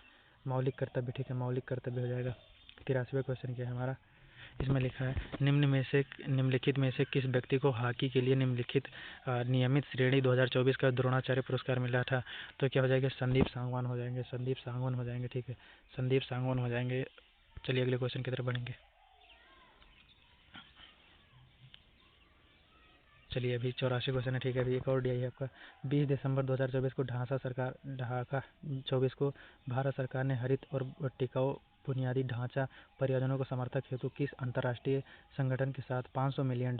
मौलिक कर्तव्य, ठीक है, मौलिक कर्तव्य हो जाएगा। 83वां क्वेश्चन क्या है हमारा, इसमें लिखा है निम्नलिखित में से किस व्यक्ति को हॉकी के लिए निम्नलिखित नियमित श्रेणी 2024 का द्रोणाचार्य पुरस्कार मिला था, तो क्या हो जाएगा, संदीप सांगवान हो जाएंगे, संदीप सांगवान हो जाएंगे, ठीक है, संदीप सांगवान हो जाएंगे। चलिए अगले क्वेश्चन की तरफ बढ़ेंगे। चलिए अभी 84 क्वेश्चन है, ठीक है, अभी एक और डीआई है आपका। 20 दिसंबर 2024 को ढाका 24 को भारत सरकार ने हरित और टिकाऊ बुनियादी ढांचा परियोजनाओं को समर्थक हेतु किस अंतर्राष्ट्रीय संगठन के साथ $500 मिलियन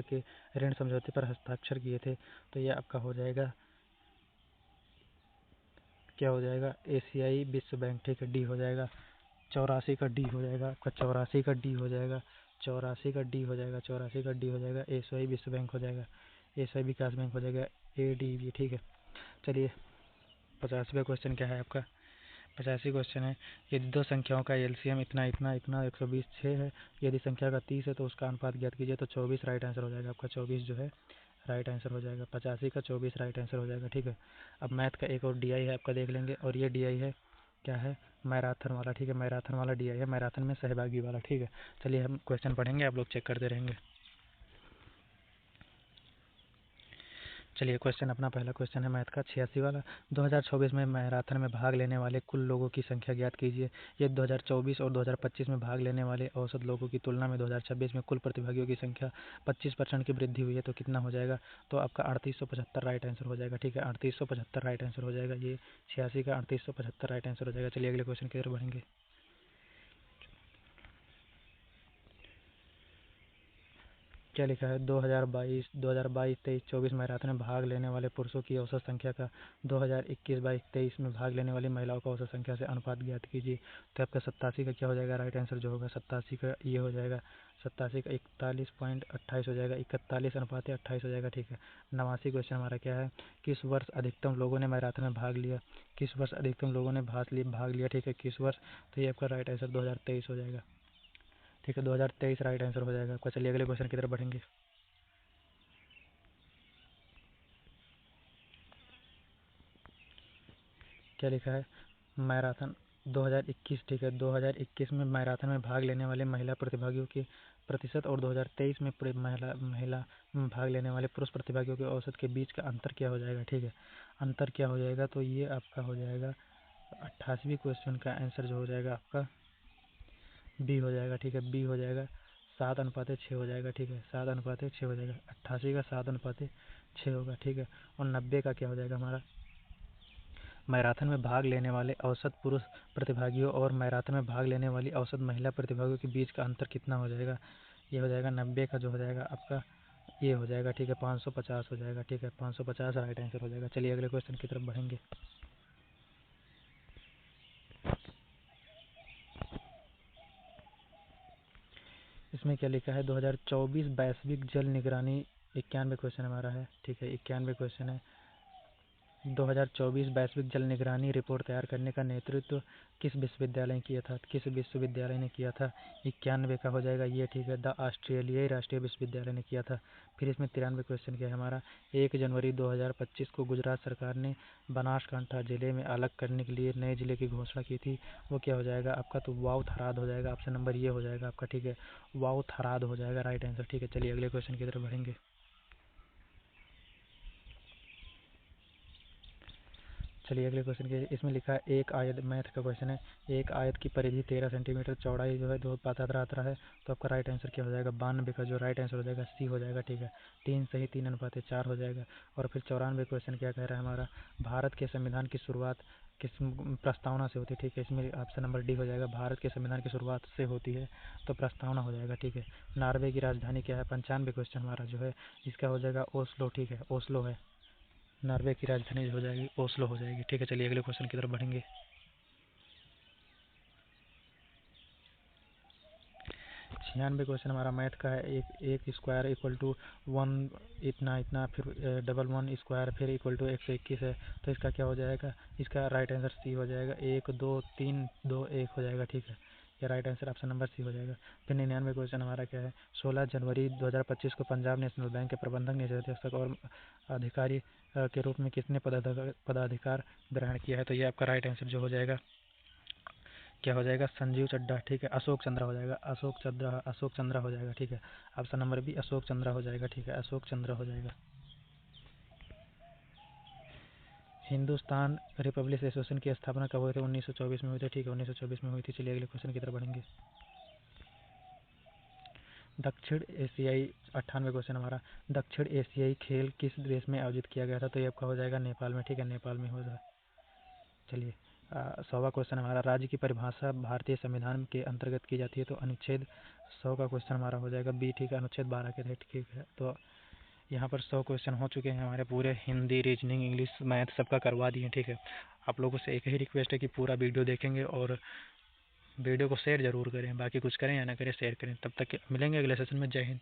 के ऋण समझौते पर हस्ताक्षर किए थे, तो यह आपका हो जाएगा, क्या हो जाएगा, एशियाई विश्व बैंक, ठीक है, डी हो जाएगा। 84 का डी हो जाएगा आपका, 84 का डी हो जाएगा, 84 का डी हो जाएगा, 84 का डी हो जाएगा, एशियाई विश्व बैंक हो जाएगा, एशियाई विकास बैंक हो जाएगा, एडीबी, ठीक है। चलिए 50वां क्वेश्चन क्या है आपका, 85 क्वेश्चन है, यदि दो संख्याओं का एलसीएम इतना इतना इतना 120 6 है, यदि संख्या का 30 है तो उसका अनुपात ज्ञात कीजिए, तो 24 राइट आंसर हो जाएगा आपका, 24 जो है राइट आंसर हो जाएगा, 85 का 24 राइट आंसर हो जाएगा, ठीक है। अब मैथ का एक और डीआई है आपका, देख लेंगे, और ये डीआई है क्या है, मैराथन वाला, ठीक है, मैराथन वाला डीआई है, मैराथन में सहभागी वाला, ठीक है। चलिए हम क्वेश्चन पढ़ेंगे, आप लोग चेक करते रहेंगे। चलिए क्वेश्चन अपना पहला क्वेश्चन है मैथ का 86 वाला, 2024 में मैराथन में भाग लेने वाले कुल लोगों की संख्या ज्ञात कीजिए। ये 2024 और 2025 में भाग लेने वाले औसत लोगों की तुलना में 2026 में कुल प्रतिभागियों की संख्या 25% की वृद्धि हुई है, तो कितना हो जाएगा, तो आपका 3875 राइट आंसर हो जाएगा, ठीक है, 3875 राइट आंसर हो जाएगा, ये 86 का 3875 राइट आंसर हो जाएगा। चलिए अगले क्वेश्चन की तरफ बढ़ेंगे। क्या लिखा है, 2022-23-24 मैराथन में भाग लेने वाले पुरुषों की औसत संख्या का 2021-22-23 में भाग लेने वाली महिलाओं का औसत संख्या से अनुपात ज्ञात कीजिए। तो आपका 87 का क्या हो जाएगा, राइट आंसर जो होगा 87 का ये हो जाएगा, 87 का 41.28 हो जाएगा, 41:28 हो जाएगा, ठीक है। 89 क्वेश्चन हमारा क्या है, किस वर्ष अधिकतम लोगों ने मैराथन में भाग लिया, किस वर्ष अधिकतम लोगों ने भाग लिया, ठीक है, किस वर्ष, तो ये आपका राइट आंसर 2023 हो जाएगा, ठीक है, 2023 राइट आंसर हो जाएगा आपका। चलिए अगले क्वेश्चन की तरफ बढ़ेंगे। क्या लिखा है, मैराथन 2021, ठीक है, 2021 में मैराथन में भाग लेने वाले महिला प्रतिभागियों की प्रतिशत और 2023 में महिला में भाग लेने वाले पुरुष प्रतिभागियों के औसत के बीच का अंतर क्या हो जाएगा, ठीक है, अंतर क्या हो जाएगा, तो ये आपका हो जाएगा 88वीं क्वेश्चन का आंसर जो हो जाएगा आपका बी हो जाएगा, ठीक है, बी हो जाएगा, 7:6 हो जाएगा, ठीक है, 7:6 हो जाएगा, 88 का 7:6 होगा, ठीक है। और 90 का क्या हो जाएगा हमारा, मैराथन में भाग लेने वाले औसत पुरुष प्रतिभागियों और मैराथन में भाग लेने वाली औसत महिला प्रतिभागियों के बीच का अंतर कितना हो जाएगा, ये हो जाएगा 90 का जो हो जाएगा आपका ये हो जाएगा, ठीक है, 550 हो जाएगा, ठीक है, 550 राइट आंसर हो जाएगा। चलिए अगले क्वेश्चन की तरफ बढ़ेंगे। इसमें क्या लिखा है, 2024 वैश्विक जल निगरानी, 91 क्वेश्चन हमारा है, ठीक है, 91 क्वेश्चन है, 2024 वैश्विक जल निगरानी रिपोर्ट तैयार करने का नेतृत्व किस विश्वविद्यालय ने किया था, किस विश्वविद्यालय ने किया था, 91 का हो जाएगा ये, ठीक है, द ऑस्ट्रेलियाई राष्ट्रीय विश्वविद्यालय ने किया था। फिर इसमें 93 क्वेश्चन क्या है हमारा, 1 जनवरी 2025 को गुजरात सरकार ने बनासकांठा जिले में अलग करने के लिए नए जिले की घोषणा की थी, वो क्या हो जाएगा आपका, तो वाव थराद हो जाएगा, ऑप्शन नंबर ये हो जाएगा आपका, ठीक है, वाव थराद हो जाएगा राइट आंसर, ठीक है। चलिए अगले क्वेश्चन की तरफ बढ़ेंगे। चलिए अगले क्वेश्चन के, इसमें लिखा है एक आयत, मैथ का क्वेश्चन है, एक आयत की परिधि 13 सेंटीमीटर, चौड़ाई जो है 2 पाता है, तो आपका राइट आंसर क्या हो जाएगा, 92 का जो राइट आंसर हो जाएगा सी हो जाएगा, ठीक है, 3 सही 3:4 हो जाएगा। और फिर 94 क्वेश्चन क्या कह रहा है हमारा, भारत के संविधान की शुरुआत किस प्रस्तावना से होती है, ठीक है, इसमें ऑप्शन नंबर डी हो जाएगा, भारत के संविधान की शुरुआत से होती है, तो प्रस्तावना हो जाएगा, ठीक है। नॉर्वे की राजधानी क्या है, 95 क्वेश्चन हमारा जो है इसका हो जाएगा ओस्लो, ठीक है, ओस्लो है, नॉर्वे की राजधानी हो जाएगी ओस्लो हो जाएगी, ठीक है। चलिए अगले क्वेश्चन की तरफ बढ़ेंगे। 96 क्वेश्चन हमारा मैथ का है, एक स्क्वायर इक्वल टू 1 इतना इतना, फिर 11 स्क्वायर, फिर इक्वल टू 121 है, तो इसका क्या हो जाएगा, इसका राइट आंसर सी हो जाएगा, 1 2 3 2 1 हो जाएगा, ठीक है, ये right answer option number C हो जाएगा। फिर 99 क्वेश्चन हमारा क्या है, 16 जनवरी 2025 को पंजाब नेशनल बैंक के प्रबंधक निदेशक और अधिकारी के रूप में किसने पदाधिकार ग्रहण किया है, तो ये आपका राइट आंसर जो हो जाएगा क्या हो जाएगा, संजीव चड्ढा, ठीक है, अशोक चंद्रा हो जाएगा, अशोक चंद्रा हो जाएगा, ठीक है, option number B Ashok Chandra हो जाएगा, ठीक है, अशोक चंद्रा हो जाएगा। हिंदुस्तान रिपब्लिक एसोसिएशन की स्थापना कब हुई थी, 1924 में हुई थी, ठीक है, 1924 में हुई थी। चलिए अगले क्वेश्चन की तरफ बढ़ेंगे। दक्षिण एशियाई 98 क्वेश्चन हमारा, दक्षिण एशियाई खेल किस देश में आयोजित किया गया था, तो ये आपका हो जाएगा नेपाल में, ठीक है, नेपाल में होगा। चलिए 100वां क्वेश्चन हमारा, राज्य की परिभाषा भारतीय संविधान के अंतर्गत की जाती है, तो अनुच्छेद 100 का क्वेश्चन हमारा हो जाएगा बी, ठीक है, अनुच्छेद 12 के तहत, ठीक है। तो यहाँ पर 100 क्वेश्चन हो चुके हैं हमारे पूरे, हिंदी, रीजनिंग, इंग्लिश, मैथ सबका करवा दिए, ठीक है। आप लोगों से एक ही रिक्वेस्ट है कि पूरा वीडियो देखेंगे और वीडियो को शेयर जरूर करें, बाकी कुछ करें या ना करें शेयर करें। तब तक मिलेंगे अगले सेशन में। जय हिंद।